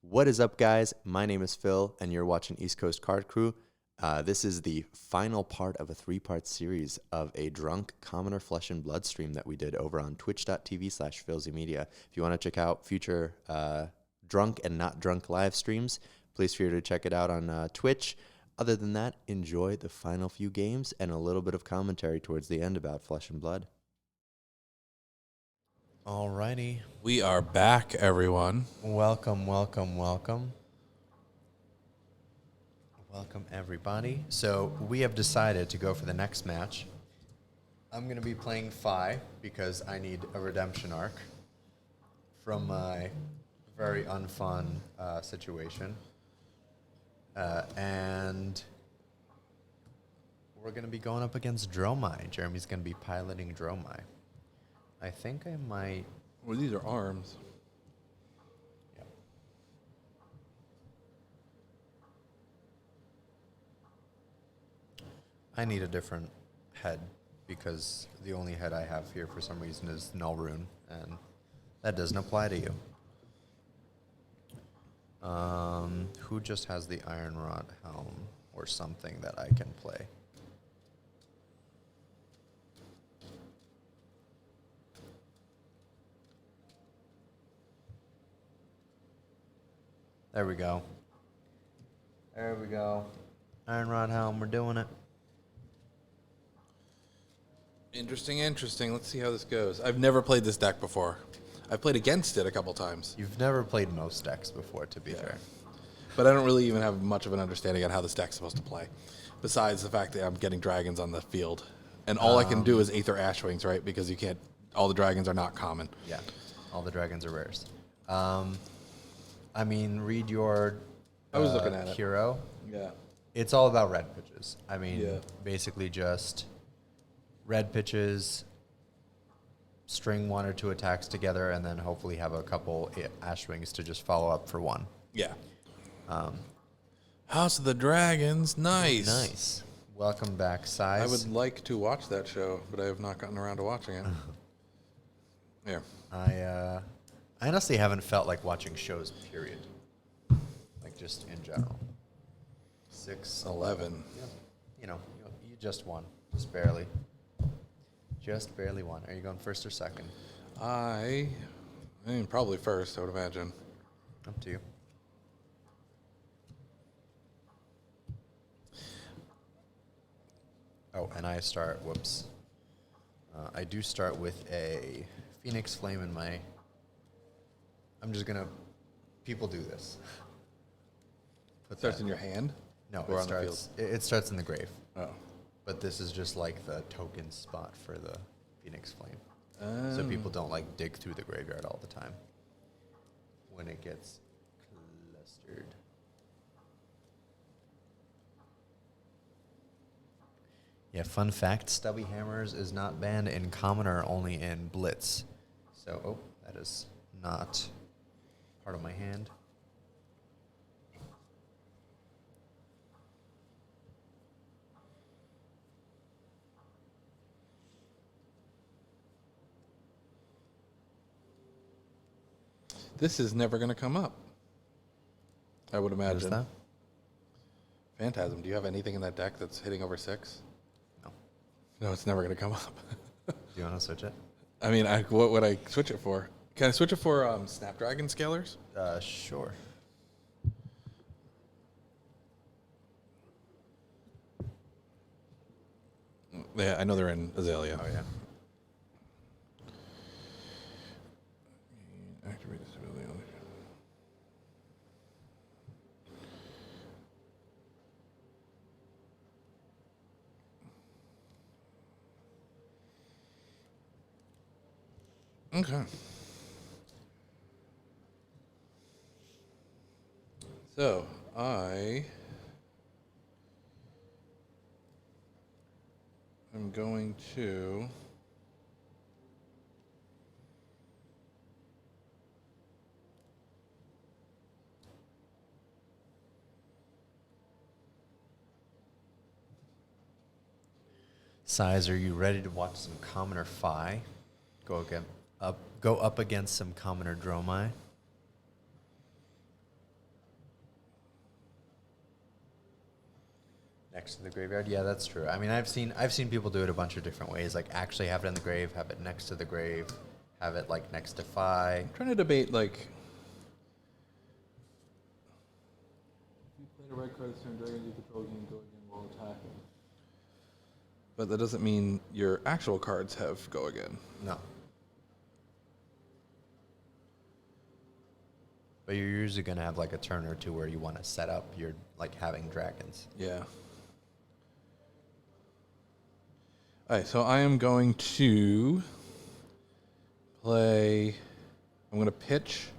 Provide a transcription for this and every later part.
What is up, guys? My name is Phil, and you're watching East Coast Card Crew. This is the final part of a three-part series of a Drunk Commoner Flesh and Blood stream that we did over on twitch.tv/PhilzyMedia. If you want to check out future drunk and not drunk live streams, please feel free to check it out on Twitch. Other than that, enjoy the final few games and a little bit of commentary towards the end about Flesh and Blood. Alrighty. We are back, everyone. Welcome. Welcome, everybody. So we have decided to go for the next match. I'm going to be playing Fai because I need a redemption arc from my very unfun situation. And we're going to be going up against Dromai. Jeremy's going to be piloting Dromai. I think I might... Well, these are arms. Yeah. I need a different head because the only head I have here for some reason is Nullrune, and that doesn't apply to you. Who just has the Iron Rod helm or something that I can play? There we go. There we go. Iron Rod helm, we're doing it. Interesting. Let's see how this goes. I've never played this deck before. I've played against it a couple times. You've never played most decks before, to be fair. But I don't really even have much of an understanding on how this deck's supposed to play. Besides the fact that I'm getting dragons on the field. And all I can do is Aether Ashwings, right? Because you can't... All the dragons are not common. Yeah. All the dragons are rares. I mean, read your I was looking at it. hero. Yeah. It's all about red pitches. I mean, Yeah. basically just red pitches, string one or two attacks together, and then hopefully have a couple Ashwings to just follow up for one. Yeah. House of the Dragons. Nice. Nice. Welcome back, Size. I would like to watch that show, but I have not gotten around to watching it. Yeah. I honestly haven't felt like watching shows, period. Like, just in general. 6, 11. You know, you just won. Just barely. Just barely won. Are you going first or second? I mean, probably first, I would imagine. Up to you. Oh, and I start, whoops. I do start with a Phoenix Flame in my... I'm just going to... People do this. It starts in your hand? No, Or it on the field? starts, it starts in the grave. Oh. But this is just like the token spot for the Phoenix Flame. So people don't like dig through the graveyard all the time when it gets clustered. Yeah, fun fact, Stubby Hammers is not banned in Commoner, only in Blitz. So, oh, that is not part of my hand. This is never going to come up, I would What is imagine. that? Phantasm, do you have anything in that deck that's hitting over 6? No. No, it's never going to come up. Do you want to switch it? I mean, what would I switch it for? Can I switch it for Snapdragon Scalers? Sure. Yeah, I know they're in Azalea. Oh, yeah. Activate this ability. Okay. So, I am going to Size, are you ready to watch some Commoner Fai? Go up against some Commoner Dromai. next to the graveyard. Yeah, that's true. I mean, I've seen people do it a bunch of different ways. Like actually have it in the grave, have it next to the grave, have it like next to Fai. I'm trying to debate like. If you played a red card this turn, dragons you control can go again while attacking. But that doesn't mean your actual cards have go again. No. But you're usually going to have like a turn or two where you want to set up your like having dragons. Yeah. All right, so I am going to play. I'm going to pitch.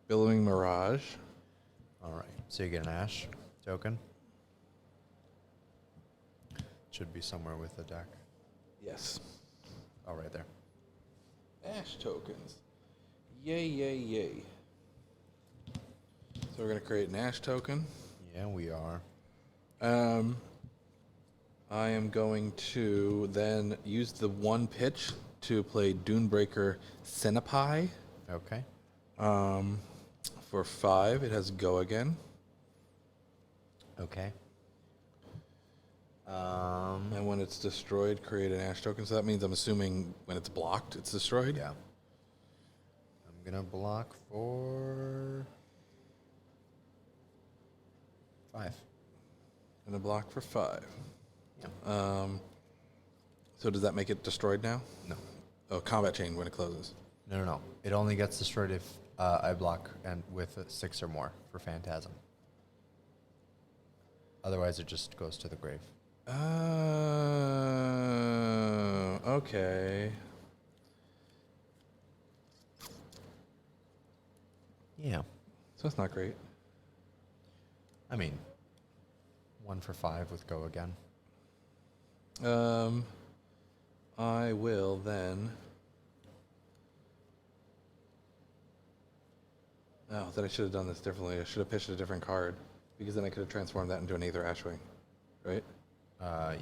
Billowing Mirage. All right. So you get an Ash token. Should be somewhere with the deck. Yes. Oh, right there. Ash tokens. Yay, yay, yay. So we're going to create an Ash token. Yeah, we are. I am going to then use the one pitch to play Dunebreaker Cenepi. Okay. For 5, it has go again. Okay. And when it's destroyed, create an Ash token. So that means I'm assuming when it's blocked, it's destroyed. Yeah. I'm going to block for 5. And a block for 5. Yeah. So does that make it destroyed now? No. Oh, combat chain when it closes. No. It only gets destroyed if I block and with 6 or more for Phantasm. Otherwise, it just goes to the grave. Okay. Yeah. So that's not great. I mean, 1 for 5 with go again. I will then. Oh, then I should have done this differently. I should have pitched a different card because then I could have transformed that into an Aether Ashwing, right?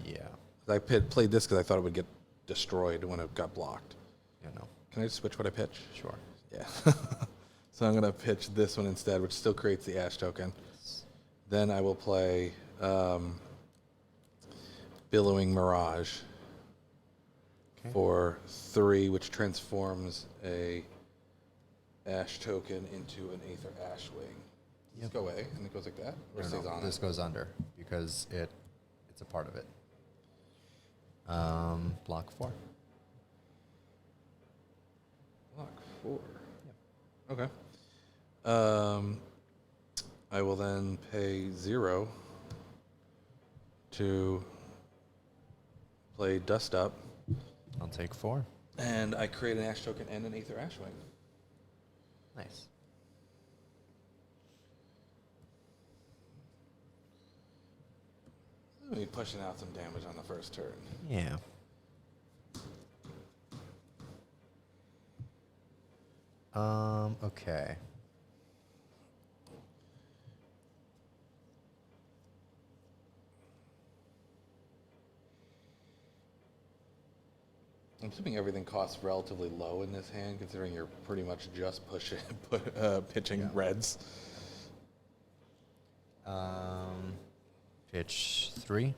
Yeah. I played this because I thought it would get destroyed when it got blocked. Yeah, no. Can I just switch what I pitch? Sure. Yeah. So I'm going to pitch this one instead, which still creates the Ash token. Then I will play Billowing Mirage for 3, which transforms a Ash token into an Aether Ashwing. Does this go away and it goes like that? Or stays on This it? goes under because it's a part of it. Block 4. Block 4. Yep. Okay. I will then pay 0 to play Dust Up. I'll take 4. And I create an Ash token and an Aether Ashwing. Nice. I'll be pushing out some damage on the first turn. Yeah. Okay. I'm assuming everything costs relatively low in this hand, considering you're pretty much just pitching reds. Pitch 3.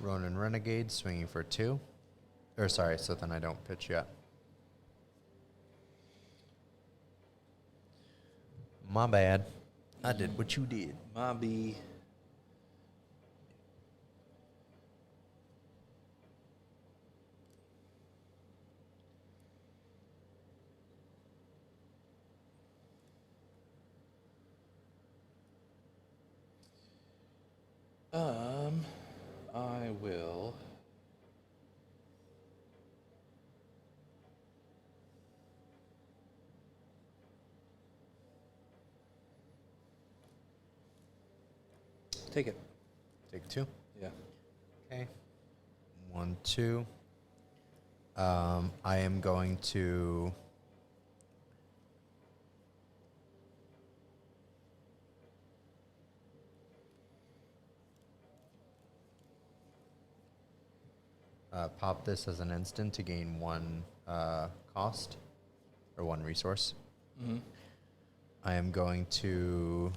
Ronin Renegade swinging for 2. Or sorry, so then I don't pitch yet. My bad. I did what you did. Mobby. I will. Take it. Take 2. Yeah. Okay. 1, 2. I am going to pop this as an instant to gain 1 cost or 1 resource. I am going to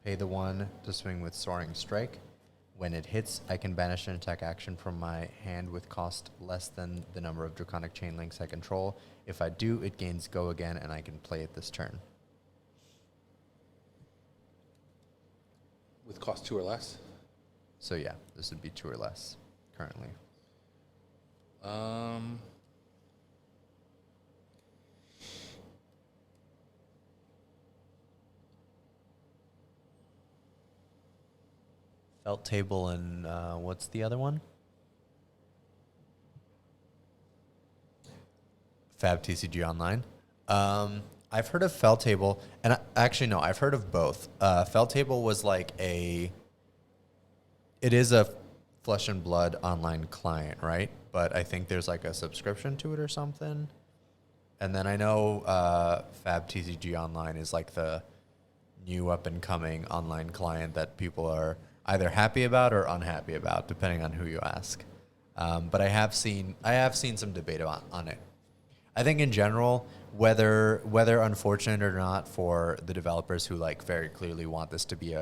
pay the 1 to swing with Soaring Strike. When it hits, I can banish an attack action from my hand with cost less than the number of Draconic Chain Links I control. If I do, it gains Go Again, and I can play it this turn. With cost 2 or less? So yeah, this would be 2 or less currently. Felt Table and what's the other one? Fab TCG Online. I've heard of Felt Table, and actually no, I've heard of both. Felt Table was like it is a Flesh and Blood online client, right? But I think there's like a subscription to it or something. And then I know Fab TCG Online is like the new up and coming online client that people are either happy about or unhappy about, depending on who you ask. But I have seen some debate on it. I think in general, whether unfortunate or not for the developers who like very clearly want this to be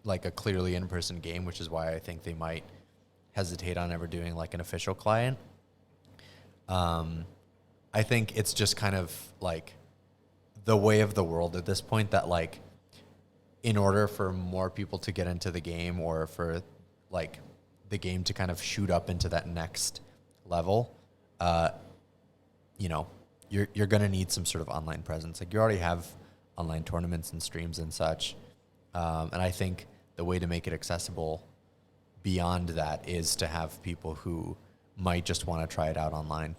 like a clearly in-person game, which is why I think they might hesitate on ever doing like an official client. I think it's just kind of like the way of the world at this point that like in order for more people to get into the game or for like the game to kind of shoot up into that next level, you're going to need some sort of online presence. Like you already have online tournaments and streams and such. And I think the way to make it accessible beyond that is to have people who might just want to try it out online.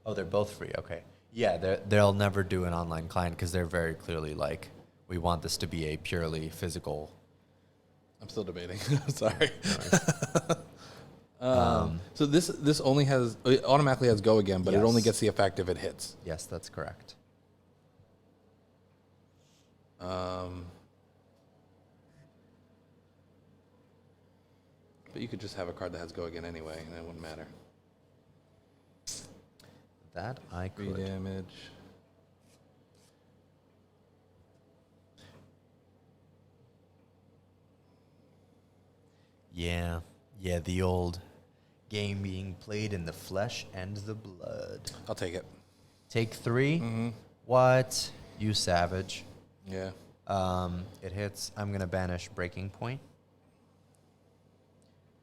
Oh, they're both free. Okay. Yeah, they'll never do an online client because they're very clearly like, we want this to be a purely physical. I'm still debating. Sorry. So this only it automatically has Go Again, but Yes. it only gets the effect if it hits. Yes, that's correct. But you could just have a card that has Go Again anyway, and it wouldn't matter. That I 3 could. damage. Yeah, the old game being played in the flesh and the blood. I'll take it. Take 3? Mm-hmm. What? You savage. Yeah. It hits. I'm going to banish Breaking Point.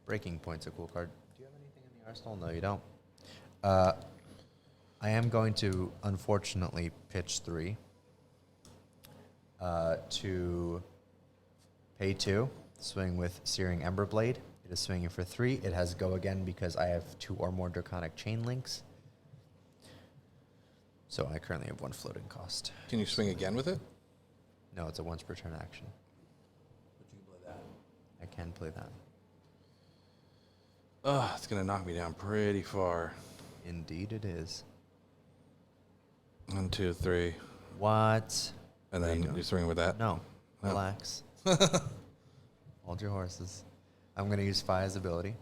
Breaking Point's a cool card. Do you have anything in the arsenal? No, you don't. I am going to, unfortunately, pitch 3 to pay 2, swing with Searing Emberblade. It is swinging for 3. It has Go Again because I have 2 or more Draconic Chain Links. So I currently have 1 floating cost. Can you swing again with it? No, it's a once per turn action. But you can play that. I can play that. Oh, it's gonna knock me down pretty far. Indeed it is. 1, 2, 3, What? and There then you go. you're swinging with that. No. No. Relax. Hold your horses. I'm going to use Fi's ability.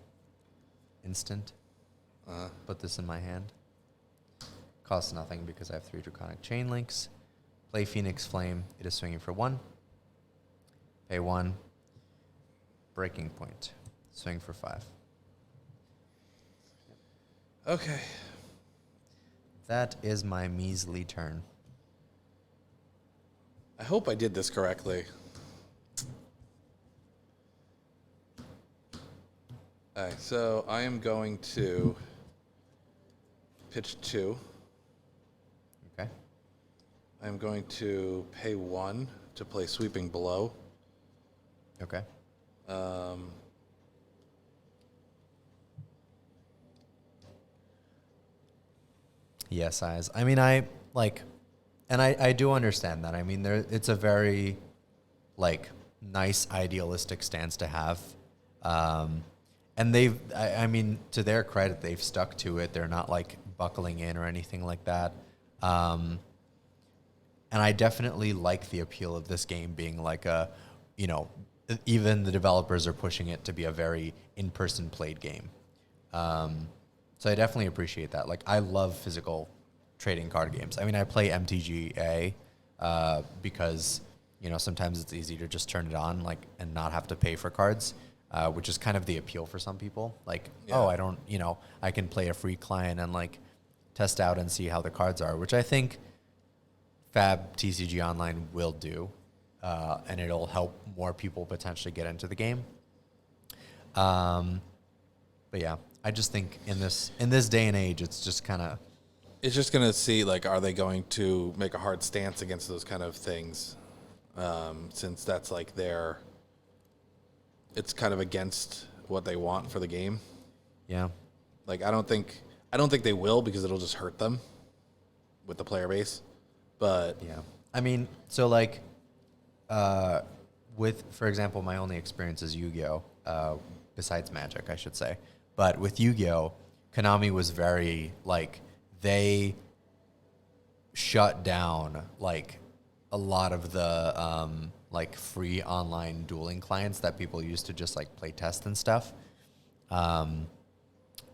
Instant. Put this in my hand. Costs nothing because I have 3 Draconic Chain Links. Play Phoenix Flame. It is swinging for 1. Pay 1. Breaking Point. Swing for 5. Okay. That is my measly turn. I hope I did this correctly. All right, so I am going to pitch 2. Okay. I'm going to pay 1 to play Sweeping Blow. Okay. Yes, eyes. I mean, I do understand that. I mean, it's a very, like, nice idealistic stance to have. And I mean, to their credit, they've stuck to it. They're not, like, buckling in or anything like that. And I definitely like the appeal of this game being like a, even the developers are pushing it to be a very in-person played game. So I definitely appreciate that. Like, I love physical trading card games. I mean, I play MTGA because, you know, sometimes it's easy to just turn it on, like, and not have to pay for cards, which is kind of the appeal for some people. Like, Yeah. oh, I don't, you know, I can play a free client and, like, test out and see how the cards are, which I think Fab TCG Online will do, and it'll help more people potentially get into the game. But yeah, I just think in this day and age, it's just kind of, It's just going to see, like, are they going to make a hard stance against those kind of things? Since that's like it's kind of against what they want for the game. yeah. Like, I don't think they will, because it'll just hurt them with the player base. But Yeah. I mean, so like, with, for example, my only experience is Yu-Gi-Oh, besides Magic, I should say. But with Yu-Gi-Oh, Konami was very, like, they shut down, like, a lot of the, like, free online dueling clients that people used to just, like, play test and stuff.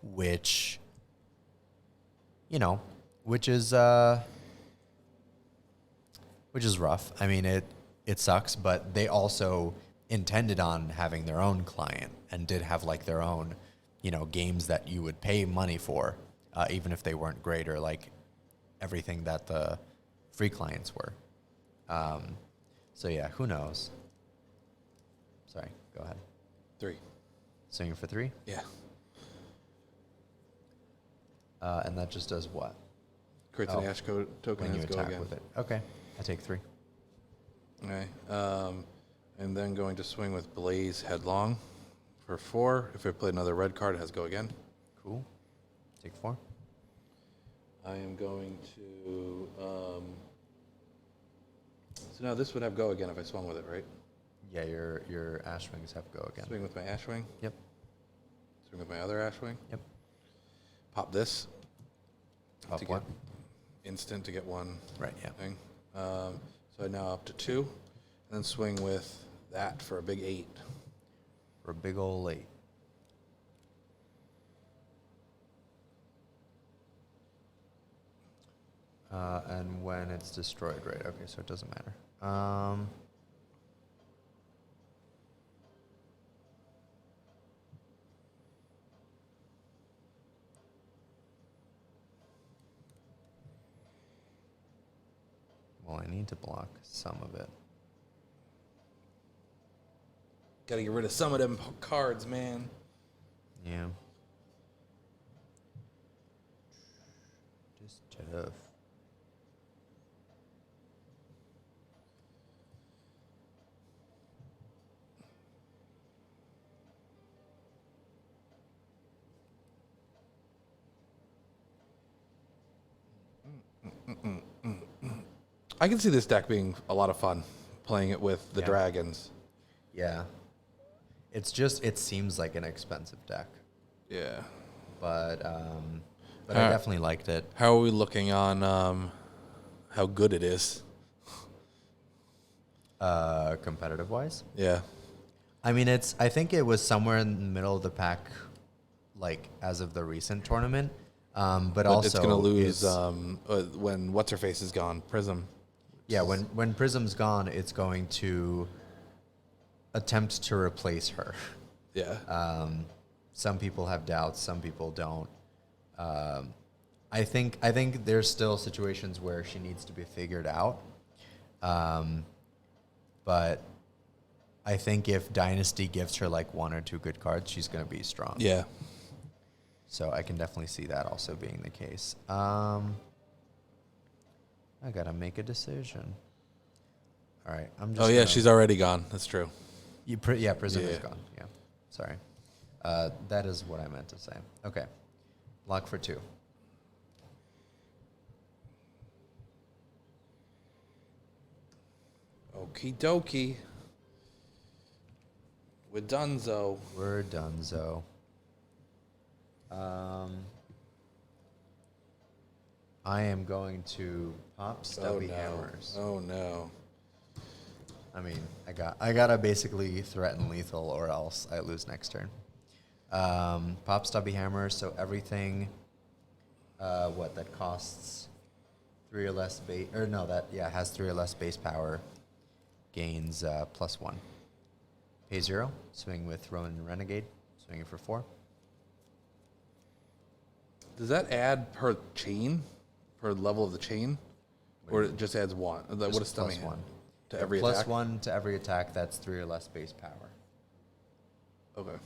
Which, you know, which is rough. I mean, it sucks, but they also intended on having their own client and did have, like, their own, you know, games that you would pay money for, even if they weren't great, or like everything that the free clients were. So yeah, who knows? Sorry, go ahead. 3. Swinging for 3, Yeah. and that just does what? Creates Oh. an Ash token When you and go attack again. with it. Okay, I take 3. Okay. And then going to swing with Blaze Headlong for 4. If I play another red card, it has go again. Cool. Take 4. I am going to. So now this would have go again if I swung with it, right? Yeah, your Ash Wings have go again. Swing with my Ash Wing. Yep. Swing with my other Ash Wing. Yep. Pop this. Up to one. get instant to get one Right. Yeah. thing. So now up to 2. And then swing with that for a big 8. For a big ol' 8. And when it's destroyed, right? Okay, so it doesn't matter. Well, I need to block some of it. Got to get rid of some of them cards, man. Yeah. Just tough. I can see this deck being a lot of fun, playing it with the Yeah. dragons. Yeah. It's just, it seems like an expensive deck, Yeah. but I Alright. definitely liked it. How are we looking on how good it is? Competitive wise, Yeah. I mean, I think it was somewhere in the middle of the pack, like as of the recent tournament. But also it's going to lose it's- when What's-Her-Face is gone, Prism. yeah, when Prism's gone, it's going to attempt to replace her. Yeah. Some people have doubts, some people don't. I think there's still situations where she needs to be figured out. But I think if Dynasty gives her like 1 or 2 good cards, she's going to be strong. Yeah. So I can definitely see that also being the case. I gotta make a decision. All right, I'm just. Oh, yeah, gonna- she's already gone. That's true. Prism is Yeah. gone. Yeah, sorry. That is what I meant to say. Okay, lock for 2. Okie dokie. We're donezo. We're done, Zo. I am going to pop Stubby Hammers. Oh, no. I mean, I gotta basically threaten lethal, or else I lose next turn. Pop Stubby Hammer. So everything, that costs 3 or less base, or no, that has 3 or less base power, gains +1. Pay 0. Swing with Ronin Renegade. Swinging for 4. Does that add per chain, per level of the chain, or it just adds 1? What is stomach +1 to every attack? +1 to every attack. That's 3 or less base power. Okay.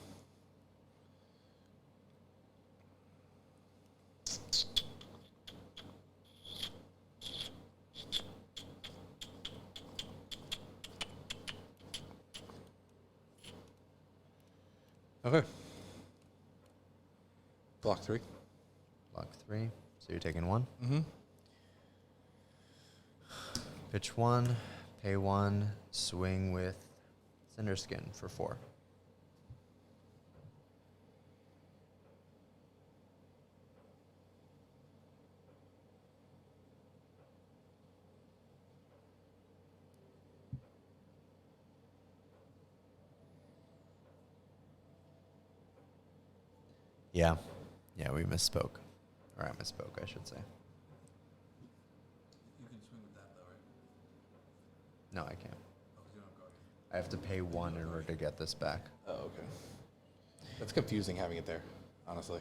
Okay. Block 3. Block 3. So you're taking 1. Mm-hmm. Pitch 1. Pay 1. Swing with Cinderskin for 4. Yeah. Yeah, we misspoke. Or I misspoke, I should say. You can swing with that, though, right? No, I can't. Oh, you don't go again. I have to pay 1 in order to get this back. Oh, okay. That's confusing having it there, honestly.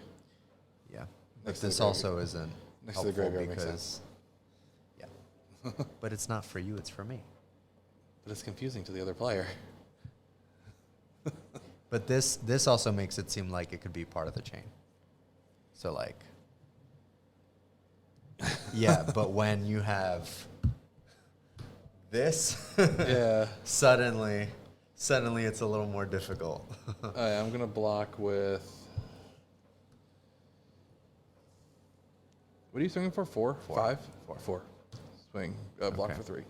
Yeah. But Next to the this graveyard. also isn't Next to the helpful graveyard makes because... sense. Yeah. But it's not for you, it's for me. But it's confusing to the other player. But this also makes it seem like it could be part of the chain. So like, yeah, but when you have this, Yeah. suddenly it's a little more difficult. All right, I'm going to block with... What are you swinging for? 4? 5? 4. Swing. Block Okay. for 3.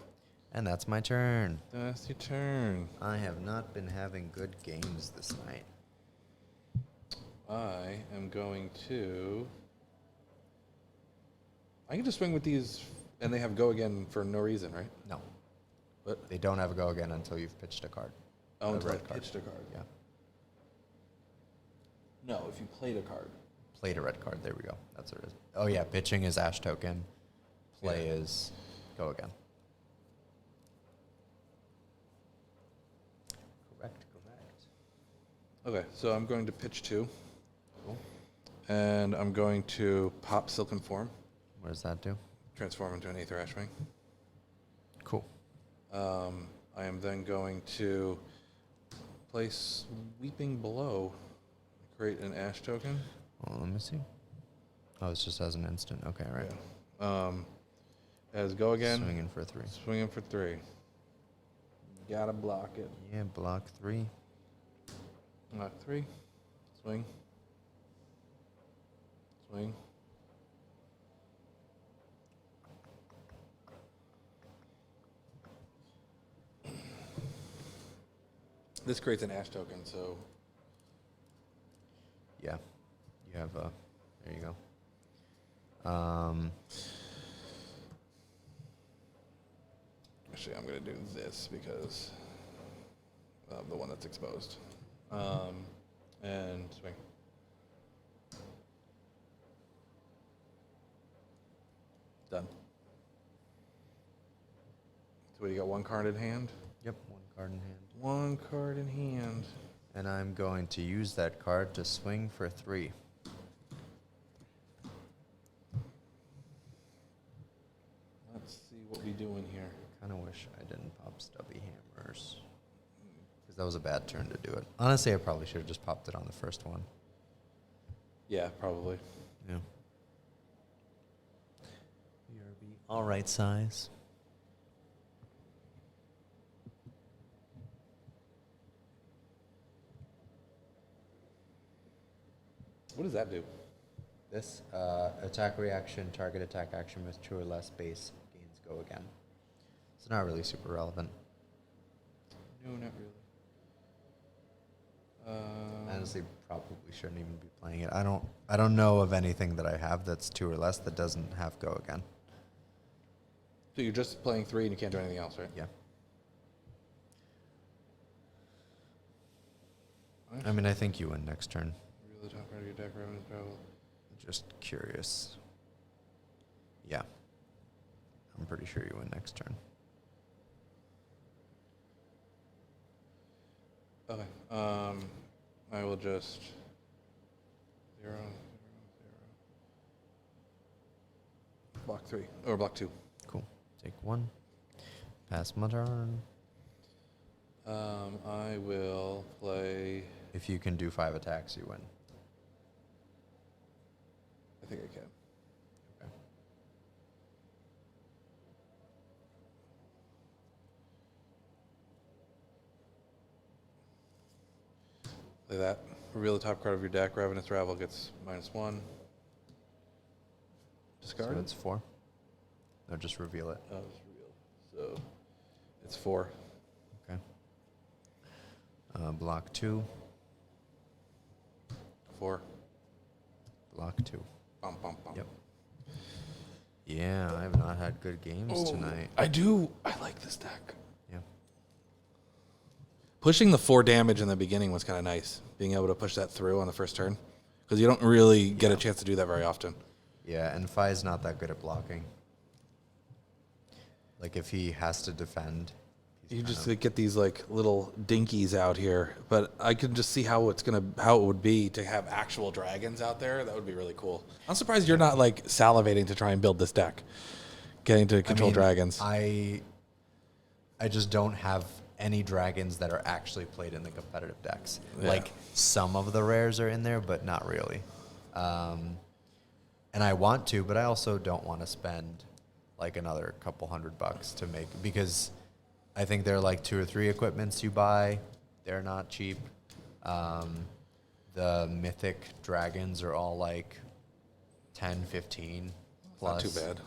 And that's my turn. That's your turn. I have not been having good games this night. I am going to... I can just swing with these, and they have go again for no reason, right? No, But they don't have a go again until you've pitched a card. oh, A until I red card. pitched a card. Yeah. No, if you played a card. Played a red card. There we go. That's what it is. Oh, yeah. Pitching is Ash Token. Play Yeah. is go again. Correct. Okay, so I'm going to pitch 2, Cool. and I'm going to pop Silken Form, What does that do? transform into an Aether Ashwing. Cool. I am then going to place Weeping Below, create an Ash token. Well, let me see. Oh, it's just as an instant. Okay, right. Yeah. As go again. Swinging for 3. Swinging for 3. Gotta block it. Yeah, block 3. Block 3. Swing. Swing. This creates an Ash token, so Yeah. You have a. There you go. actually I'm gonna do this because of the one that's exposed. And swing. Done. So you got 1 card in hand? Yep, 1 card in hand. 1 card in hand. And I'm going to use that card to swing for 3. Let's see what we doing here. Kind of wish I didn't pop Stubby Hammers. Because that was a bad turn to do it. Honestly, I probably should have just popped it on the first one. Yeah, probably. Yeah. BRB. All right size. What does that do? This attack reaction, target attack action with 2 or less base gains go again. It's not really super relevant. No, not really. Honestly, probably shouldn't even be playing it. I don't know of anything that I have that's 2 or less that doesn't have go again. So you're just playing 3 and you can't do anything else, right? Yeah. I mean, I think you win next turn. Reveal the top card of your deck. Revenant travel. Just curious. Yeah. I'm pretty sure you win next turn. Okay. I will just 0, 0, 0. Block 3 or block 2. Cool. Take 1. Pass my turn. I will play. If you can do 5 attacks, you win. I think I can. Okay. Play that. Reveal the top card of your deck. Ravenous Ravel gets -1. Discard. So it's 4. No, just reveal it. Oh, it's revealed. So it's 4. Okay. Block 2. 4. Block 2. Bum, bum, bum. Yep. Yeah, I have not had good games tonight. I do. I like this deck. Yeah. Pushing the 4 damage in the beginning was kind of nice. Being able to push that through on the first turn. Because you don't really get a chance to do that very often. Yeah, and Fai's not that good at blocking. Like, if he has to defend, You just get these like little dinkies out here, but I can just see how it would be to have actual dragons out there. That would be really cool. I'm surprised you're not like salivating to try and build this deck, getting to control dragons. I just don't have any dragons that are actually played in the competitive decks. Yeah. Like, some of the rares are in there, but not really. And I want to, but I also don't want to spend like another couple $100 to make, because I think they're like 2 or 3 equipments you buy. They're not cheap. The mythic dragons are all like 10, 15 plus. Not too bad.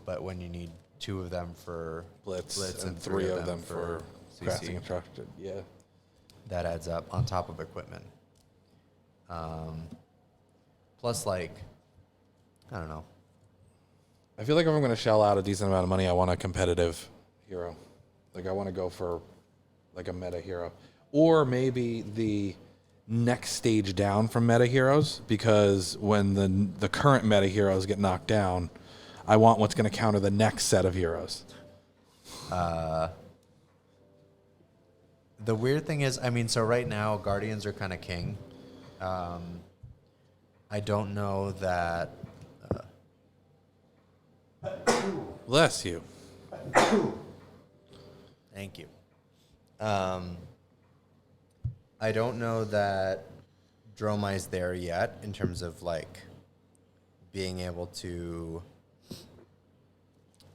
But when you need 2 of them for Blitz and 3 of them for crafting CC, instructed. Yeah. that adds up on top of equipment. Plus, like, I don't know. I feel like if I'm going to shell out a decent amount of money, I want a competitive hero. Like, I want to go for like a meta hero, or maybe the next stage down from meta heroes, because when the current meta heroes get knocked down, I want what's going to counter the next set of heroes. The weird thing is, I mean, so right now Guardians are kind of king. I don't know that. Bless you. Thank you. I don't know that Dromai's there yet in terms of like being able to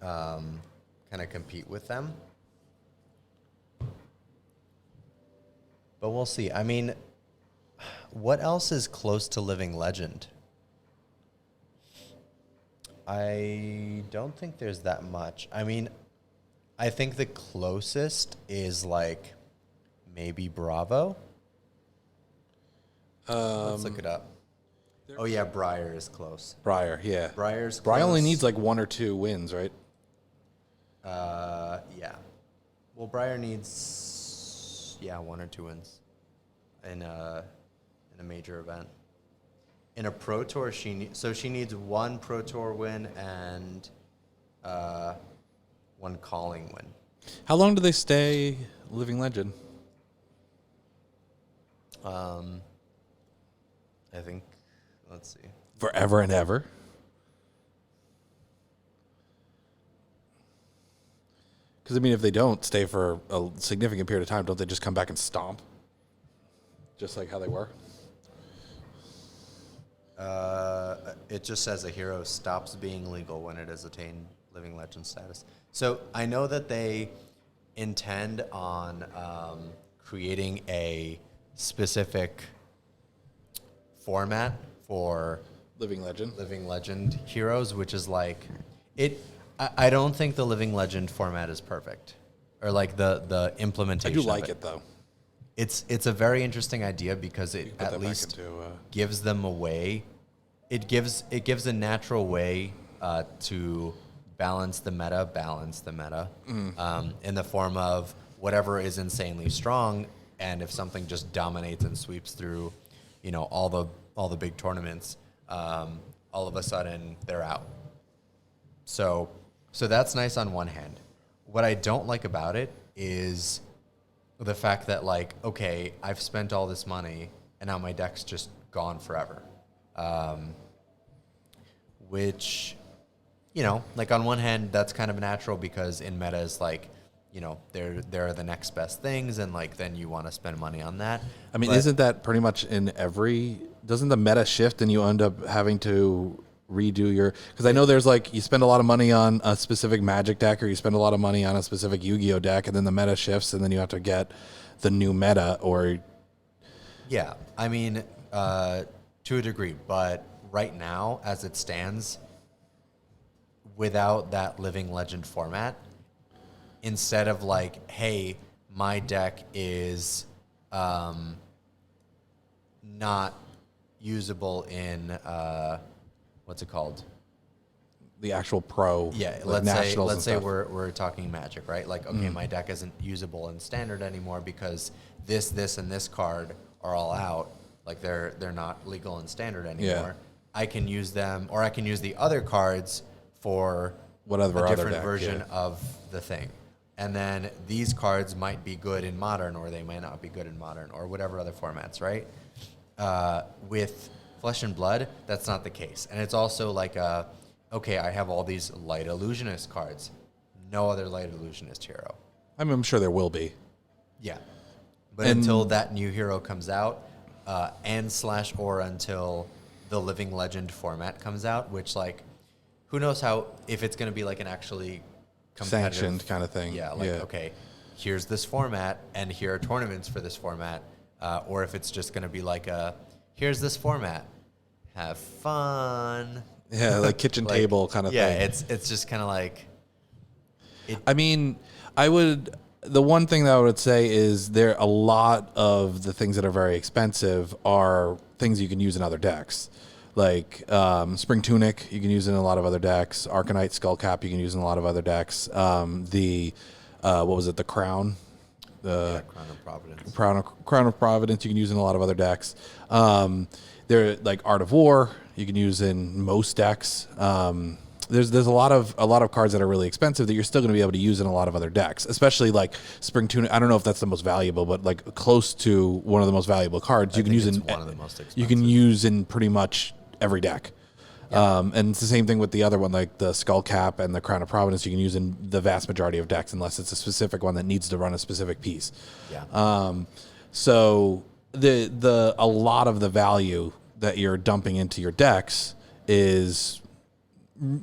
kind of compete with them. But we'll see. I mean, what else is close to Living Legend? I don't think there's that much. I mean, I think the closest is like maybe Bravo. Let's look it up. Oh yeah, Briar is close. Briar, yeah. Briar's Briar only close. needs like 1 or 2 wins, right? Yeah. Well, Briar needs 1 or 2 wins in a major event. In a Pro Tour, she needs 1 Pro Tour win and 1 calling win. How long do they stay Living Legend? I think. Let's see. Forever and ever? Because, I mean, if they don't stay for a significant period of time, don't they just come back and stomp? Just like how they were? It just says a hero stops being legal when it has attained Living Legend status. So I know that they intend on creating a specific format for Living Legend heroes, which is like it. I don't think the Living Legend format is perfect, or like the implementation. I do like of it though. It's a very interesting idea because it Put at that back least into, gives them a way. It gives a natural way to balance the meta, in the form of whatever is insanely strong and if something just dominates and sweeps through, all the big tournaments, all of a sudden they're out. So that's nice on one hand. What I don't like about it is the fact that, like, okay, I've spent all this money and now my deck's just gone forever. Which, like, on one hand, that's kind of natural because in metas, like, there are the next best things, and, like, then you want to spend money on that. I mean, But isn't that pretty much in every? Doesn't the meta shift and you end up having to redo your? Because I know there's, like, you spend a lot of money on a specific Magic deck, or you spend a lot of money on a specific Yu-Gi-Oh deck, and then the meta shifts, and then you have to get the new meta. Or yeah, I mean, to a degree, but right now, as it stands, without that living legend format, instead of, like, hey, my deck is not usable in what's it called? the actual pro, Yeah, like let's say stuff. we're talking Magic, right? Like, okay, my deck isn't usable in Standard anymore because this, and this card are all out. Like, they're not legal in Standard anymore. I can use them, or I can use the other cards for Whatever a other different deck, version yeah. of the thing. And then these cards might be good in Modern, or they might not be good in Modern, or whatever other formats, right? With Flesh and Blood, that's not the case. And it's also like, okay, I have all these Light Illusionist cards. No other Light Illusionist hero. I mean, I'm sure there will be. Yeah. But And- until that new hero comes out, or until the Living Legend format comes out, which, like, who knows if it's going to be, like, an actually competitive, Sanctioned kind of thing. Yeah, like, okay, here's this format, and here are tournaments for this format, or if it's just going to be like here's this format, have fun. Yeah, like kitchen Like, table kind of thing. Yeah, it's just kind of like, I mean, the one thing that I would say is a lot of the things that are very expensive are things you can use in other decks. Like Spring Tunic, you can use in a lot of other decks. Arcanite Skullcap, you can use in a lot of other decks. The Crown? Crown of Providence. Crown of Providence, you can use in a lot of other decks. There, like Art of War, you can use in most decks. There's a lot of cards that are really expensive that you're still going to be able to use in a lot of other decks, especially like Spring Tunic. I don't know if that's the most valuable, but, like, close to one of the most valuable cards you can use in one of the most expensive. you can use in pretty much every deck. And it's the same thing with the other one, like the Skull Cap and the Crown of Providence. You can use in the vast majority of decks unless it's a specific one that needs to run a specific piece. Yeah. So a lot of the value that you're dumping into your decks is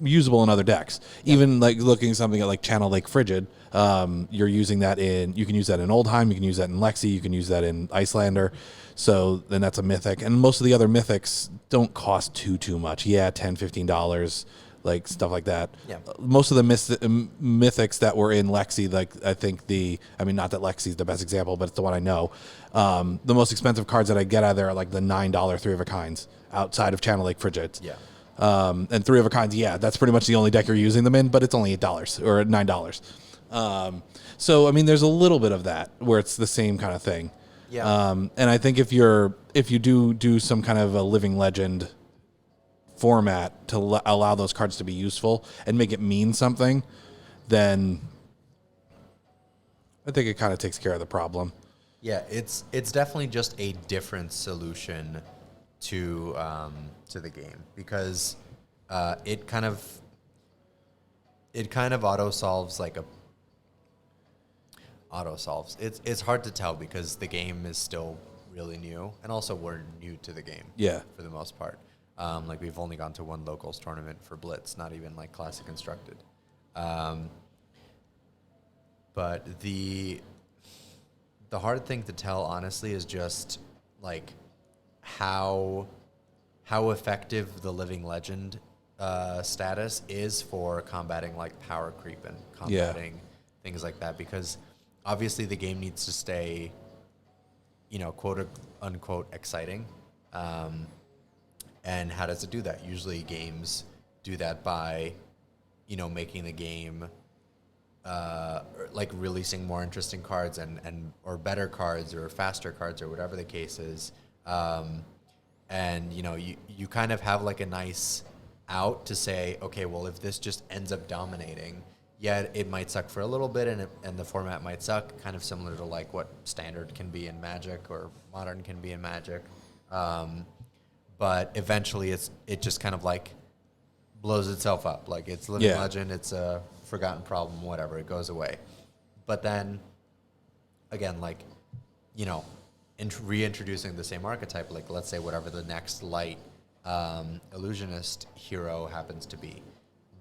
usable in other decks. Even, like, looking at something like Channel Lake Frigid, you're using that you can use that in Oldheim, you can use that in Lexi, you can use that in Icelander. So then that's a mythic. And most of the other mythics don't cost too much. Yeah, $10, $15, like stuff like that. Yeah. Most of the mythics that were in Lexi, like, I think not that Lexi's the best example, but it's the one I know. The most expensive cards that I get out of there are like the $9 Three of a Kinds outside of Channel Lake Frigids. Yeah. And Three of a Kinds, yeah, that's pretty much the only deck you're using them in, but it's only $8 or $9. So, I mean, there's a little bit of that where it's the same kind of thing. Yeah. And I think if you do some kind of a living legend format to allow those cards to be useful and make it mean something, then I think it kind of takes care of the problem. Yeah, it's definitely just a different solution to the game, because it kind of auto solves. It's hard to tell because the game is still really new, and also we're new to the game. Yeah. For the most part, like, we've only gone to one locals tournament for Blitz, not even like Classic Constructed. But the hard thing to tell, honestly, is just, like, how effective the Living Legend status is for combating, like, power creep and combating things like that, because obviously the game needs to stay, quote unquote, exciting. And how does it do that? Usually games do that by, making the game like releasing more interesting cards and or better cards or faster cards or whatever the case is. And you kind of have like a nice out to say, okay, well, if this just ends up dominating, yeah, it might suck for a little bit, and the format might suck, kind of similar to like what Standard can be in Magic or Modern can be in Magic. But eventually, it just kind of like blows itself up. Like it's living legend, it's a forgotten problem, whatever. It goes away. But then, again, like reintroducing the same archetype, like let's say whatever the next light illusionist hero happens to be.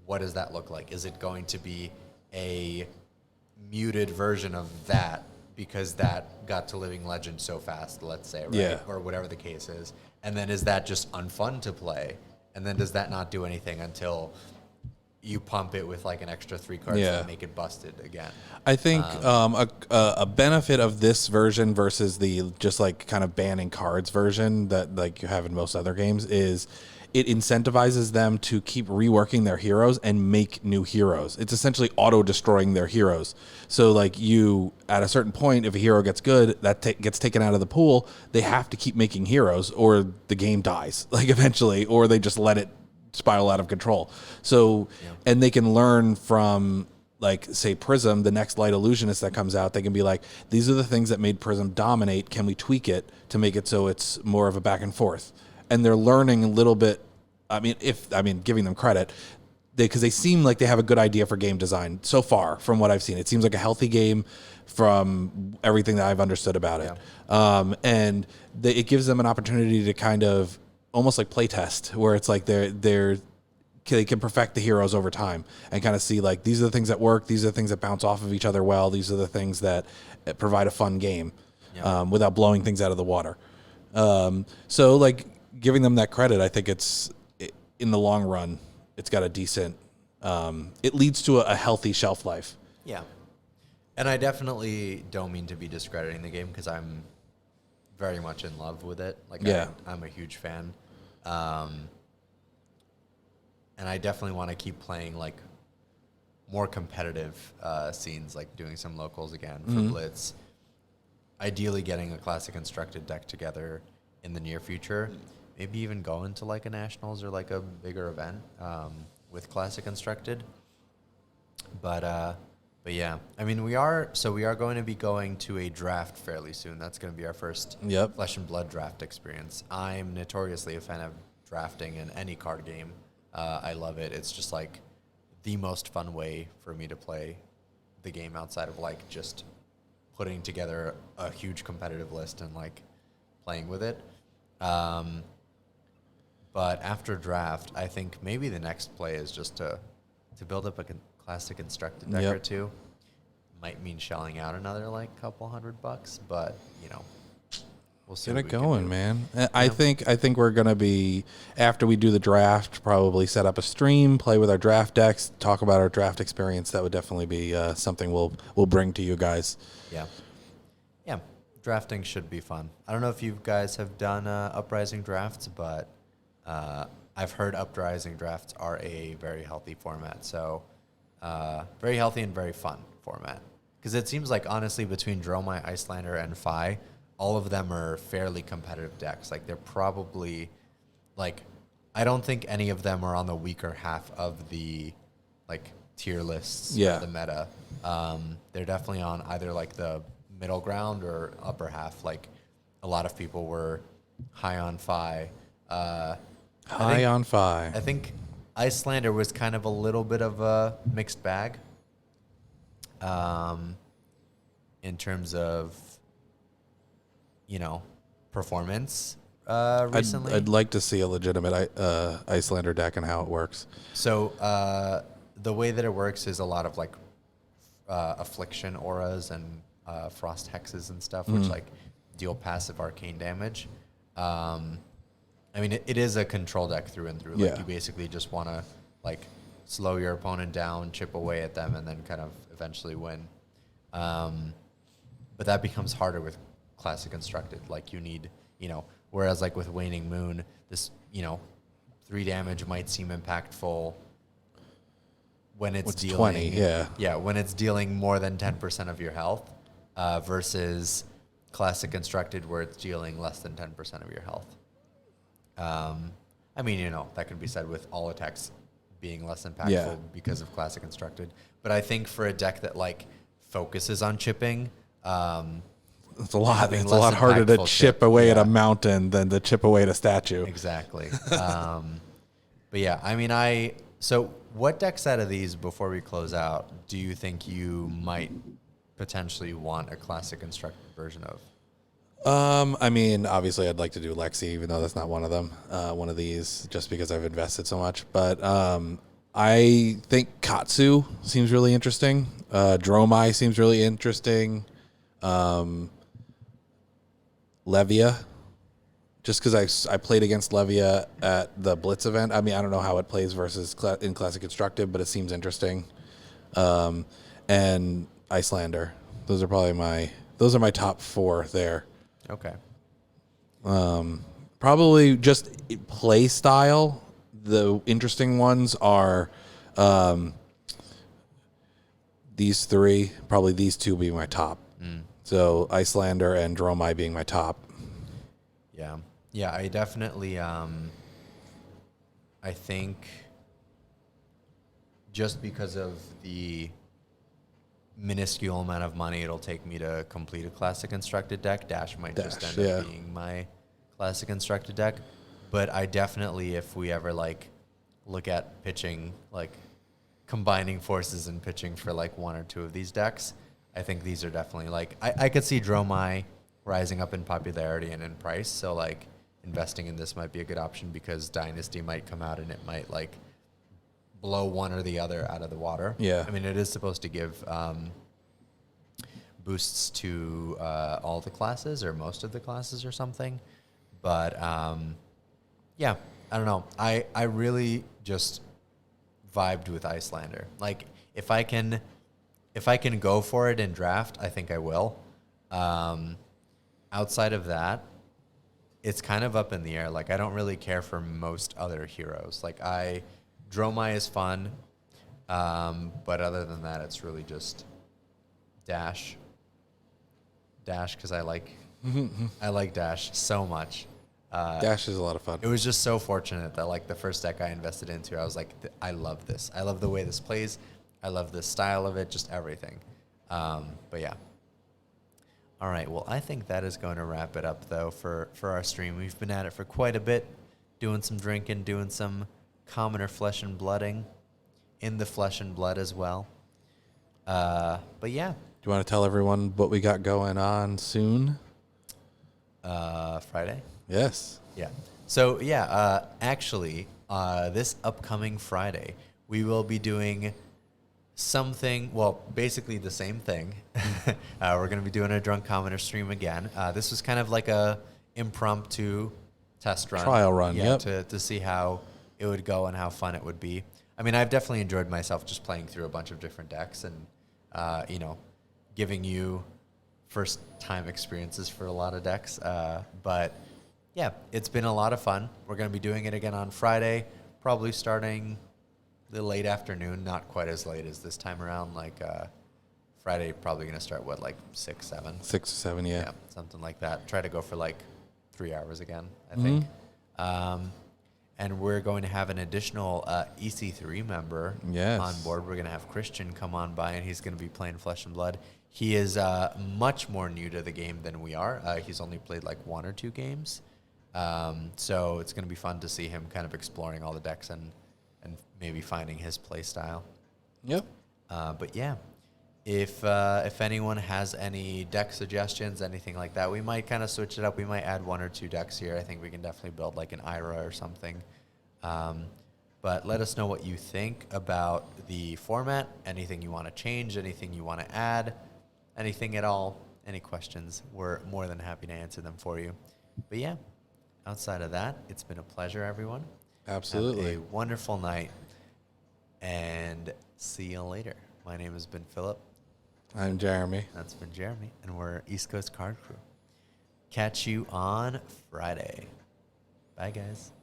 What does that look like? Is it going to be a muted version of that because that got to living legend so fast, let's say, right? Yeah. Or whatever the case is. And then is that just unfun to play? And then does that not do anything until you pump it with like an extra 3 cards that make it busted again? I think a benefit of this version versus the just like kind of banning cards version that like you have in most other games is it incentivizes them to keep reworking their heroes and make new heroes. It's essentially auto-destroying their heroes. So like you, at a certain point, if a hero gets good, that gets taken out of the pool, they have to keep making heroes or the game dies, like eventually, or they just let it spiral out of control. So, and they can learn from, like, say, Prism, the next Light Illusionist that comes out, they can be like, these are the things that made Prism dominate. Can we tweak it to make it so it's more of a back and forth? And they're learning a little bit. Giving them credit, because they seem like they have a good idea for game design so far from what I've seen. It seems like a healthy game from everything that I've understood about it. And it gives them an opportunity to kind of almost like play test, where it's like they can perfect the heroes over time and kind of see like, these are the things that work. These are the things that bounce off of each other well. These are the things that provide a fun game without blowing things out of the water. So like giving them that credit, I think in the long run, it's got a decent, it leads to a healthy shelf life. Yeah. And I definitely don't mean to be discrediting the game, because I'm very much in love with it. Like, I'm a huge fan. And I definitely want to keep playing like more competitive scenes, like doing some locals again for Blitz. Ideally getting a classic constructed deck together in the near future. Maybe even go into like a nationals or like a bigger event with classic constructed. But yeah, I mean, we are going to be going to a draft fairly soon. That's going to be our first Flesh and Blood draft experience. I'm notoriously a fan of drafting in any card game. I love it. It's just like the most fun way for me to play the game outside of like just putting together a huge competitive list and like playing with it. But after draft, I think maybe the next play is just to build up a classic constructed deck or two. Might mean shelling out another like couple $100, but we'll see. Get it going, man. I think we're gonna be, after we do the draft, probably set up a stream, play with our draft decks, talk about our draft experience. That would definitely be something we'll bring to you guys. Yeah. Drafting should be fun. I don't know if you guys have done Uprising drafts, but I've heard Uprising drafts are a very healthy format. So very healthy and very fun format. Because it seems like, honestly, between Dromai, Icelander, and Fai, all of them are fairly competitive decks. Like, they're probably, like, I don't think any of them are on the weaker half of the, like, tier lists of the meta. They're definitely on either, like, the middle ground or upper half. Like, a lot of people were high on Fai. On Fai. I think Icelander was kind of a little bit of a mixed bag in terms of, performance recently. I'd like to see a legitimate Icelander deck and how it works. So the way that it works is a lot of, like, affliction auras and frost hexes and stuff, which like deal passive arcane damage. I mean, it is a control deck through and through. Like, you basically just want to like slow your opponent down, chip away at them, and then kind of eventually win. But that becomes harder with classic constructed. Like, you need, whereas like with Waning Moon, this 3 damage might seem impactful when it's What's dealing 20, yeah. Yeah, when it's dealing more than 10% of your health, versus classic constructed where it's dealing less than 10% of your health. I mean, that could be said with all attacks being less impactful Yeah. because of classic constructed. But I think for a deck that like focuses on chipping, It's a lot. having It's a less lot harder to impactful chip chip, away at yeah. a mountain than to chip away at a statue. Exactly. But yeah, I mean, so what decks out of these, before we close out, do you think you might potentially want a classic constructed version of? I mean, obviously, I'd like to do Lexi, even though that's not one of them. One of these, just because I've invested so much. But I think Katsu seems really interesting. Dromai seems really interesting. Levia, just because I played against Levia at the Blitz event. I mean, I don't know how it plays versus in Classic Constructed, but it seems interesting. And Icelander. Those are my top 4 there. Okay. Probably just play style. The interesting ones are these 3. Probably these 2 being my top. So Icelander and Dromai being my top. Yeah. Yeah, I definitely, I think just because of the minuscule amount of money it'll take me to complete a classic constructed deck, Dash might just end up being my classic constructed deck. But I definitely, if we ever like look at pitching, like combining forces and pitching for like 1 or 2 of these decks, I think these are definitely like, I could see Dromai rising up in popularity and in price. So like investing in this might be a good option because Dynasty might come out and it might like blow one or the other out of the water. Yeah. I mean, it is supposed to give boosts to all the classes or most of the classes or something. But yeah, I don't know. I really just vibed with Icelander. Like if I can go for it in draft, I think I will. Outside of that, it's kind of up in the air. Like I don't really care for most other heroes. Like Dromai is fun, but other than that, it's really just Dash. Because I like Dash so much. Dash is a lot of fun. It was just so fortunate that like the first deck I invested into, I was like, I love this. I love the way this plays. I love the style of it, just everything. But yeah. All right. Well, I think that is going to wrap it up, though, for our stream. We've been at it for quite a bit, doing some drinking, doing some commoner flesh and blooding, in the flesh and blood as well. But yeah. Do you want to tell everyone what we got going on soon? Friday? Yes. Yeah. So, yeah, actually, this upcoming Friday, we will be doing something, well, basically the same thing. We're going to be doing a Drunk Commoner stream again. This was kind of like a impromptu test run. Trial run, yeah, yep. to see how it would go and how fun it would be. I mean, I've definitely enjoyed myself just playing through a bunch of different decks and, giving you first-time experiences for a lot of decks. But, yeah, it's been a lot of fun. We're going to be doing it again on Friday, probably starting the late afternoon, not quite as late as this time around. Like Friday, probably going to start, like 6, 7? 6 or 7, yeah. Yeah, something like that. Try to go for like 3 hours again, I think. And we're going to have an additional EC3 member on board. We're going to have Christian come on by, and he's going to be playing Flesh and Blood. He is much more new to the game than we are. He's only played like 1 or 2 games. So it's going to be fun to see him kind of exploring all the decks and maybe finding his play style. Yep. But yeah, if anyone has any deck suggestions, anything like that, we might kind of switch it up. We might add 1 or 2 decks here. I think we can definitely build like an Ira or something. But let us know what you think about the format, anything you want to change, anything you want to add, anything at all, any questions. We're more than happy to answer them for you. But yeah, outside of that, it's been a pleasure, everyone. Absolutely. Have a wonderful night, and see you later. My name has been Philip. I'm Jeremy. That's been Jeremy, and we're East Coast Card Crew. Catch you on Friday. Bye, guys.